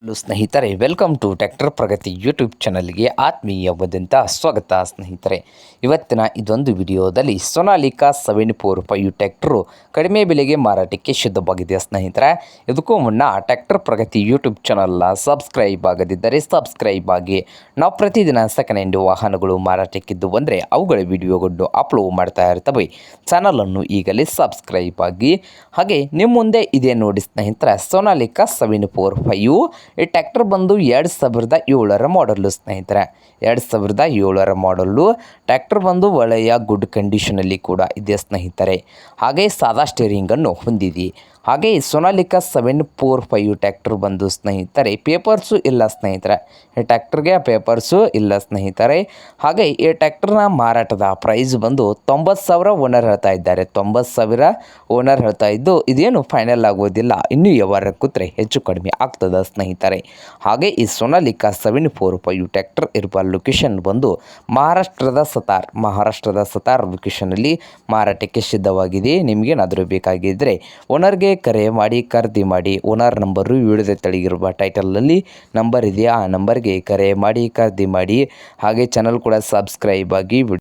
Hello ಸ್ನೇಹಿತರೆ, welcome to Tractor Pragati YouTube ಚಾನಲ್ಗೆ ಆತ್ಮೀಯವಾದಂಥ ಸ್ವಾಗತ ಸ್ನೇಹಿತರೆ. ಇವತ್ತಿನ ಇದೊಂದು ವಿಡಿಯೋದಲ್ಲಿ ಸೋನಾಲಿಕಾ 745 ಟ್ರ್ಯಾಕ್ಟರು ಕಡಿಮೆ ಬೆಲೆಗೆ ಮಾರಾಟಕ್ಕೆ ಸಿದ್ಧವಾಗಿದೆ ಸ್ನೇಹಿತರೆ. ಇದಕ್ಕೂ ಮುನ್ನ ಟ್ರ್ಯಾಕ್ಟರ್ ಪ್ರಗತಿ ಯೂಟ್ಯೂಬ್ ಚಾನಲ್ನ ಸಬ್ಸ್ಕ್ರೈಬ್ ಆಗದಿದ್ದರೆ ಸಬ್ಸ್ಕ್ರೈಬ್ ಆಗಿ. ನಾವು ಪ್ರತಿದಿನ ಸೆಕೆಂಡ್ ಹ್ಯಾಂಡ್ ವಾಹನಗಳು ಮಾರಾಟಕ್ಕಿದ್ದು ಬಂದರೆ ಅವುಗಳ ವಿಡಿಯೋಗಳನ್ನು ಅಪ್ಲೋಡ್ ಮಾಡ್ತಾ ಇರ್ತವೆ. ಚಾನಲನ್ನು ಈಗಲೇ ಸಬ್ಸ್ಕ್ರೈಬ್ ಆಗಿ. ಹಾಗೆ ನಿಮ್ಮ ಮುಂದೆ ಇದೆ ನೋಡಿ ಸ್ನೇಹಿತರೆ, ಸೋನಾಲಿಕಾ 745. ಈ ಟ್ರ್ಯಾಕ್ಟರ್ ಬಂದು 2007ರ ಮಾಡಲ್ಲು ಸ್ನೇಹಿತರೆ. 2007ರ ಮಾಡಲ್ಲು ಟ್ರ್ಯಾಕ್ಟರ್ ಬಂದು ಒಳ್ಳೆಯ ಗುಡ್ ಕಂಡೀಷನಲ್ಲಿ ಕೂಡ ಇದೆ ಸ್ನೇಹಿತರೆ. ಹಾಗೆ ಸಾದಾ ಸ್ಟೇರಿಂಗನ್ನು ಹೊಂದಿದೆ. ಹಾಗೆ ಸೋನಾಲಿಕಾ 745 ಟ್ರ್ಯಾಕ್ಟರ್ ಬಂದು ಸ್ನೇಹಿತರೆ ಪೇಪರ್ಸು ಇಲ್ಲ ಸ್ನೇಹಿತರೆ. ಈ ಟ್ರ್ಯಾಕ್ಟರ್ಗೆ ಪೇಪರ್ಸು ಇಲ್ಲ ಸ್ನೇಹಿತರೆ. ಹಾಗೆ ಈ ಟ್ರ್ಯಾಕ್ಟರ್ನ ಮಾರಾಟದ ಪ್ರೈಸ್ ಬಂದು 90,000 ಓನರ್ ಹೇಳ್ತಾ ಇದ್ದಾರೆ. 90,000 ಓನರ್ ಹೇಳ್ತಾ ಇದ್ದು ಇದೇನು ಫೈನಲ್ ಆಗೋದಿಲ್ಲ, ಇನ್ನೂ ವ್ಯವಹಾರ ಕೂತ್ರೆ ಹೆಚ್ಚು ಕಡಿಮೆ ಆಗ್ತದೆ ಸ್ನೇಹಿತರೆ. ಹಾಗೆ ಈ ಸೋನಾಲಿಕಾ 745 ಟ್ರ್ಯಾಕ್ಟರ್ ಇರುವ ಲೊಕೇಶನ್ ಬಂದು ಮಹಾರಾಷ್ಟ್ರದ ಸತಾರ್ ಲೊಕೇಶನಲ್ಲಿ ಮಾರಾಟಕ್ಕೆ ಸಿದ್ಧವಾಗಿದೆ. ನಿಮಗೇನಾದರೂ ಬೇಕಾಗಿದ್ದರೆ ಓನರ್ಗೆ ಕರೆ ಮಾಡಿ ಖರೀದಿ ಮಾಡಿ. ಓನರ್ ನಂಬರು ವಿಡಿಯೋದ ತೆಳಗಿರುವ ಟೈಟಲ್ನಲ್ಲಿ ನಂಬರ್ ಇದೆ, ಆ ನಂಬರ್ಗೆ ಕರೆ ಮಾಡಿ ಖರೀದಿ ಮಾಡಿ. ಹಾಗೆ ಚಾನಲ್ ಕೂಡ ಸಬ್ಸ್ಕ್ರೈಬ್ ಆಗಿ.